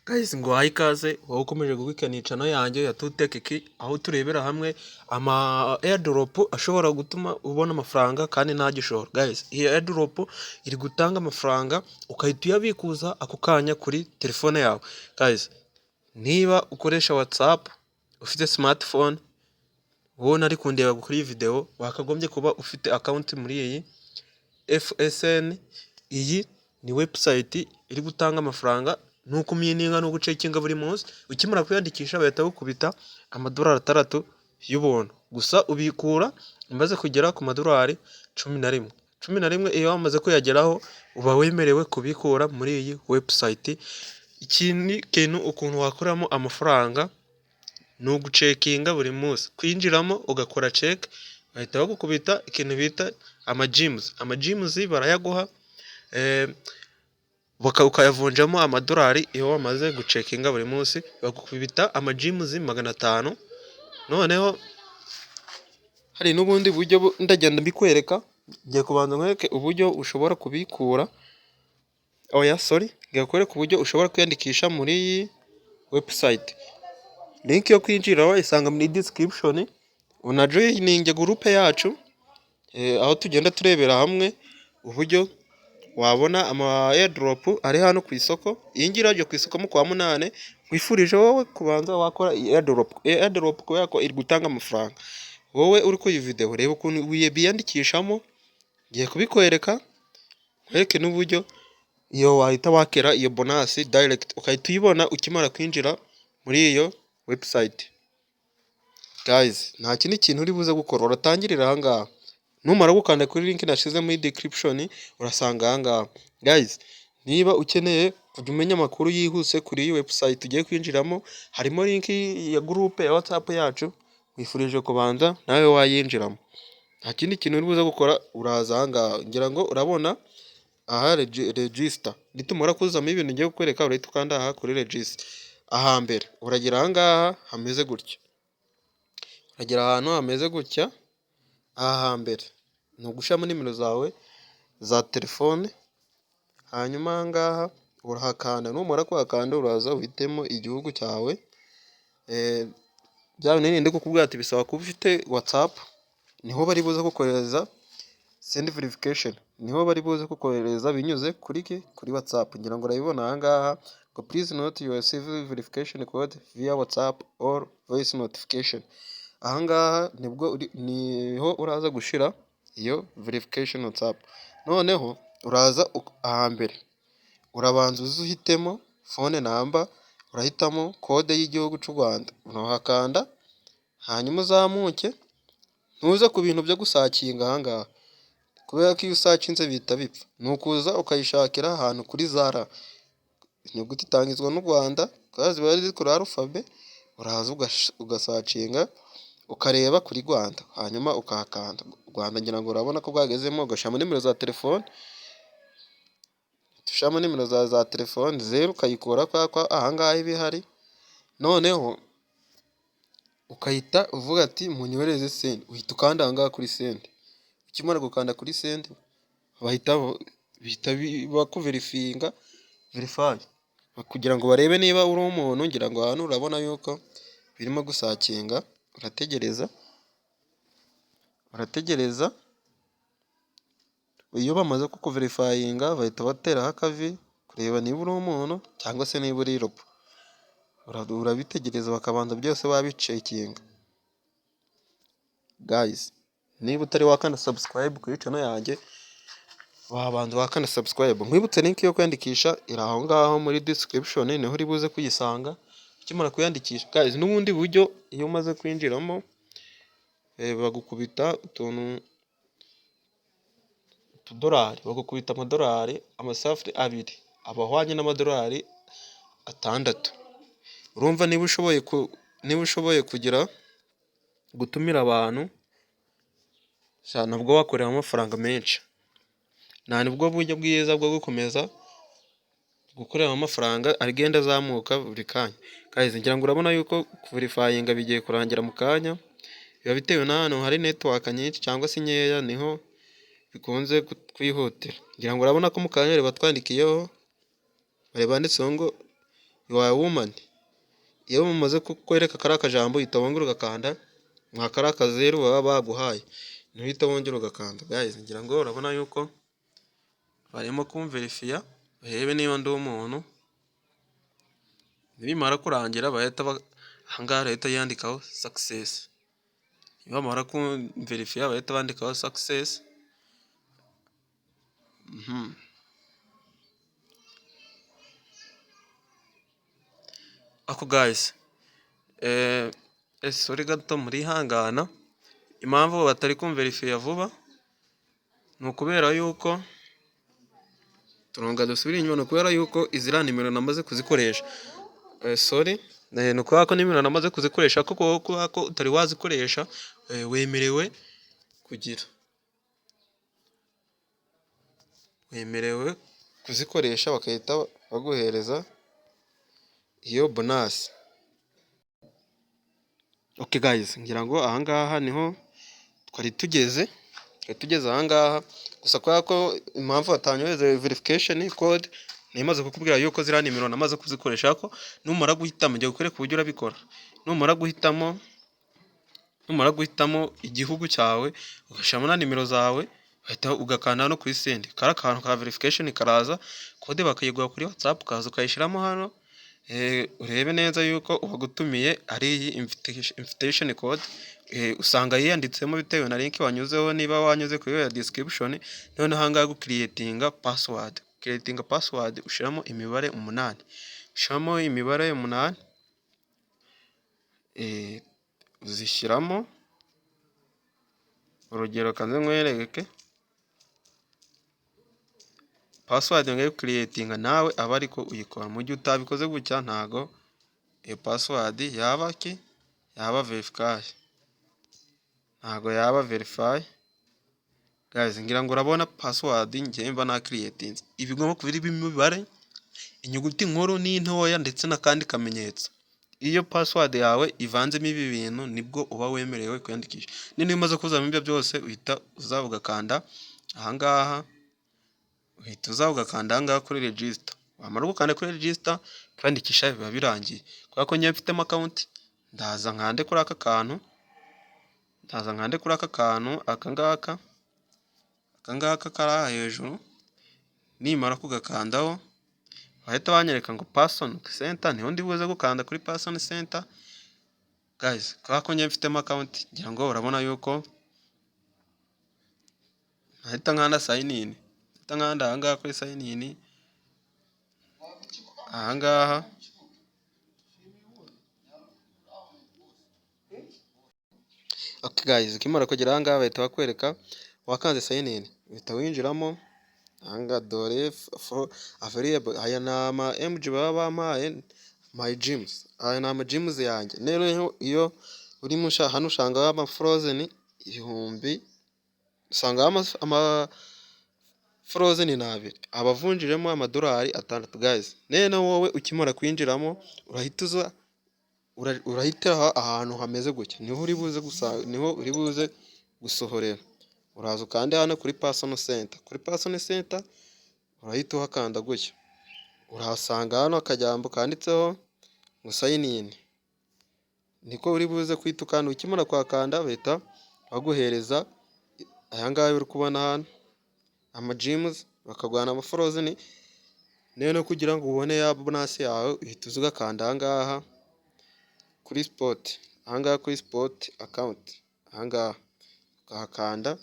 Guys ngo haye ikaze wowe ukomeje gukurikirana channel yanjye ya Tutekiki, aho turebera hamwe ama airdrop ashobora gutuma ubona amafaranga kandi nta gishoro. Guys, iyi airdrop iri gutanga amafaranga ukahita uyabikuza ako kanya kuri telefone yawe. Guys, niba ukoresha WhatsApp ufite smartphone, wowe nari kundeba kuri iyi video, wakagombye kuba ufite account muri iyi FSN. Iyi ni website iri gutanga amafaranga nuko mininga no gucekinga buri munsi. Ukimara kwiyandikisha bahita gukubita amadolari 6 y'ubuntu. Gusa ubikura umaze kugera ku madolari 11 iyo wamaze kuyageraho uba wemerewe kubikura muri iyi website. Ikindi kintu ukuntu wakoramo amafaranga no gucekinga buri munsi, kwinjiramo ugakora check, bahita bagukubita ikintu bita ama gems barayaguha ukayavunjamo amadolari. Iyo wamaze gucekinga buri munsi bagukubita ama-gems 500. Noneho hari n'ubundi buryo ndagenda mbikwereka. Ngiye kubanza nkwereke uburyo ushobora kubikura. Ngiye kwereka uburyo ushobora kwiyandikisha muri iyi website. Link yo kwinjira wayisanga muri description. Unajoininge group yacu aho tugenda turebera hamwe uburyo wabona ama airdrop ari hano ku isoko. Ingira ryo ku isoko mu kwa 8, nkwifurije wowe kubanza wakora airdrop kubera ko iri gutanga amafaranga. Wowe uri ku iyi video reba ukuntu biyandikishamo, ngiye kubikwereka nkwereke n'uburyo iyo wahita wakera iyo bonus direct ukahita uyibona ukimara kwinjira muri iyo website. Guys, nta kindi kintu uri buze gukora, uratangirira aha ngaha. Numara gukanda kuri link nashize muri description urasanga aha ngaha. Guys, niba ukeneye kujya umenya amakuru yihuse kuri iyi website ugiye kwinjiramo, harimo link ya group ya WhatsApp yacu, wifurije kubanza nawe wayinjiramo. Nta kindi kintu uri buze gukora, uraza aha ngaha. Ngira ngo urabona aha register. Nitumara kuzamo ibintu ngiye kukwereka urahita ukanda aha kuri register. Aha mbere uragira aha ngaha hameze gutya. Uragira ahantu hameze gutya. Aha mbere ni ugushamo nimero zawe za telefone, hanyuma aha ngaha urahakanda. Numara kuhakanda uraza uhitemo igihugu cyawe. Byawe nindi kukubwira ati bisaba kuba ufite WhatsApp, niho bari buze kukohereza send verification, niho bari buze kukohereza binyuze kuri WhatsApp. Ngira ngo urabibona aha ngaha ngo please note your CV verification code via WhatsApp or voice notification. Aha ngaha niho uraza gushira iyo verification WhatsApp. Noneho uraza aha mbere urabanza uzuhitemo phone number, urahitamo code y'igihugu cy'u Rwanda, urahakanda. Hanyuma uzamuke ntuze ku bintu byo gusakinga aha ngaha, kubera ko iyo usakinze bita bipfa. Nukuza ukayishakira ahantu kuri Zara, inyuguti itangizwa n'u Rwanda kazi bari kuri alphabet. Uraza ugasacinga ukareba kuri Rwanda, hanyuma ukahakanda Rwanda. Ngira ngo urabona ko bwagezemo, ugashamo nimero za telefone. Tushamo nimero za telefone 0 ukayikora kwa aha ngaha ibihari. Noneho ukahita uvuga ati munyohereze send, uhita ukanda aha ngaha kuri send. Ukimara gukanda kuri send bahita bakuverifinga verify kugira ngo barebe niba uri umuntu. Ngira ngo hano urabona yuko birimo gusakinga. Urategereza iyo bamaze kukuverifyinga bahita bateraho akavi kureba niba uri umuntu cyangwa se niba uri robo. Urabitegereza bakabanza byose babicekinga. Guys, niba utari wakanda subscribe kuri channel yanjye, wabanza wakanda subscribe. Nkwibutse link yo kwandikisha iri aho ngaho muri description, niho uri buze kuyisanga ukimara kuyandikisha. Guys, n'ubundi buryo iyo umaze kwinjiramo bagukubita $2, bagukubita amadolari amasafari 2 abahwanye n'amadolari 6. Urumva niba ushoboye kugira gutumira abantu nabwo wakorera amafaranga menshi. Nta nibwo buryo bwiza bwo gukomeza gukorera amafaranga agenda azamuka buri kanya. Guys, ngira ngo urabona yuko verifyinga bigiye kurangira mu kanya. Biba bitewe n'ahantu hari network nyinshi cyangwa se nkeya, niho bikunze kwihutira. Ngira ngo urabona ko mu kanya batwandikiyeho bari banditseho ngo you are a woman. Iyo mumaze kukwereka kariya kajambo uhita wongera ugakanda mwa kariya kazeru baba baguhaye, ntuhita wongera ugakanda. Guys, ngira ngo urabona yuko barimo kumverifiya barebe niba ndi umuntu, nibimara kurangira bahita ahangaha leta yandikaho success. Nibamara kumverifiya bahita bandikaho success. Ako guys, sorry gato murihangana, impamvu batari kumverifiya vuba ni ukubera yuko turonga dusubire inyuma, ni ukubera yuko iziriya nimero namaze kuzikoresha. Sorry, ni ukubera ko nimero namaze kuzikoresha, kuko kubera ko utari wazikoresha wemerewe kuzikoresha bakahita baguhereza iyo bonus. Okay guys, ngira ngo ahangaha niho twari tugeze ahangaha, gusa kubera ko impamvu batanyohereza verification code nimaze kukubwira yuko ziriya nimero namaze kuzikoresha, ko numara guhitamo njye gukwereka uburyo urabikora. Numara guhitamo igihugu cyawe ugashyiramo na nimero zawe, uhita ugakanda no kuri send. Kari akantu ka verification karaza, kode bakayiguha kuri WhatsApp, ukaza ukayishyiramo hano, urebe neza yuko uwagutumiye ari iyi invitation code. Usanga yiyanditsemo bitewe na link wanyuzeho, niba wanyuze kuri iyo description. None ahangaha creating password ushyiramo imibare 8, ushyiramo imibare 8, uzishyiramo. Urugero kanze nkwereke password ngayo creating, nawe aba ariko uyikora. Mu gihe utabikoze gutya ntago password yaba verify, ntago yaba verify. Guys, ngira ngo urabona password njye mba na creating ibigomba kubiri imibare, inyuguti nkuru n'intoya ndetse n'akandi kamenyetso. Iyo password yawe ivanzemo ibi bintu nibwo uba wemerewe kwiyandikisha. Niba umaze kuzamo ibyo byose uhita uza ugakanda ahangaha, kuri register. Wamara gukanda kuri register kwiyandikisha biba birangiye. Kubera ko njye mfitemo account, ndaza nkande kuri aka kantu, akangaka kari hejuru. Nimara kugakandaho bahita banyereka ngo person center, niho ndi buze gukanda kuri person center. Guys, kubera ko njye mfitemo account, ngira ngo urabona yuko ahita nkanda sign in, ahangaha kuri sign in. Ahangaha okay guys, ukimara kugera ahangaha bahita bakwereka wakanze sign in, uhita winjiramo. Ahangaha dore available, aya ni ama MG baba bampaye my gyms, aya ni ama gyms yanjye. Rero iyo urimo hano usanga ama frozen 1000, usanga ama frozen ni 2, abavunjiremo amadolari 6. Guys, nene wowe ukimara kwinjiramo urahita ahantu hameze gutya, niho uri buze gusohorera. Uraza ukande hano kuri person center. Kuri person center urahita uhakanda gutya, urahasanga hano akajambo kanditseho ngo sign in, niko uri buze kwita ukanda. Ukimara kwakanda bahita baguhereza ayangahe uri kubona hano ama gyms, bakaguhana ama frozen. None kugira ngo ubone ya bonus yawe uhita uza ugakanda ahangaha kuri spot, ahangaha kuri spot account, ahangaha ukahakanda.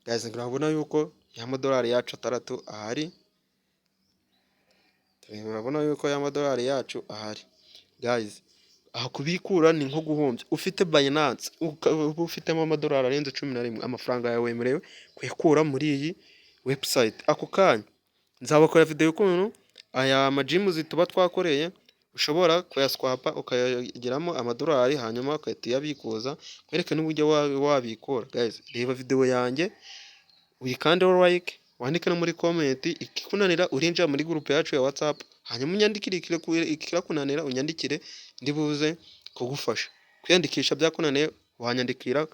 Guys, urabona yuko y'amadolari yacu 6 ahari. Urabona yuko y'amadolari yacu ahari. Guys, aha kubikura ni nko guhombya. Ufite Binance ufitemo amadolari arenze 11, amafaranga yawe wemerewe kuyakura muri iyi website. Ako kanya nzabakora video y'ukuntu aya ama gyms tuba twakoreye ushobora kuyaswapa ukayagiramo amadolari, hanyuma ukahita uyabikuza. Kwereke n'uburyo wabikora. Guys, reba video yanjye uyikandeho like, wandike no muri comment. Ikikunanira urinjira muri group yacu ya WhatsApp, hanyuma unyandikire ikirakunanira unyandikire, ndibuze kugufasha. Kwiyandikisha byakunaniye wanyandikira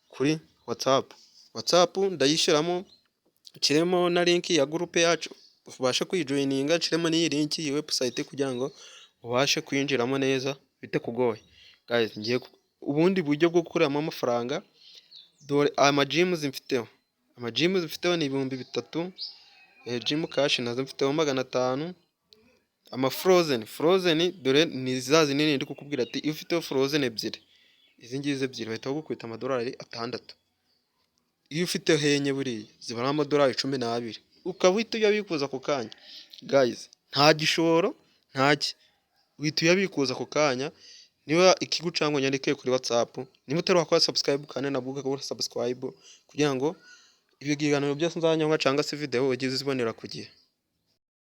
kuri WhatsApp ndayishyiramo, kiremo na link ya group yacu ubashe kuyijoininga, kiremo n'iyi link iyi website kugira ngo ubashe kwinjiramo neza bitakugoye. Guys, ubundi buryo bwo gukuramo amafaranga, dore amajimuzi mfiteho. Amajimuzi mfiteho ni 3000, jimu kashi nazo mfiteho 500. Frozen dore ni za zinini ndi kukubwira ati iyo ufiteho frozen ebyiri, izi ngizi ebyiri bahita bagukubita amadolari 6. Iyo ufite henye buriya ziba ari amadolari 12, ukaba uhita uyabikuza ako kanya. Guys, nta gishoro ntaki, uhita uyabikuza ako kanya. Niba ikigucanga nyandike kuri WhatsApp, niba utari wakora subscribe kandi nabwo ukora subscribe kugira ngo ibiganiro byose nzanywa cyangwa se video ugize zibonera ku gihe.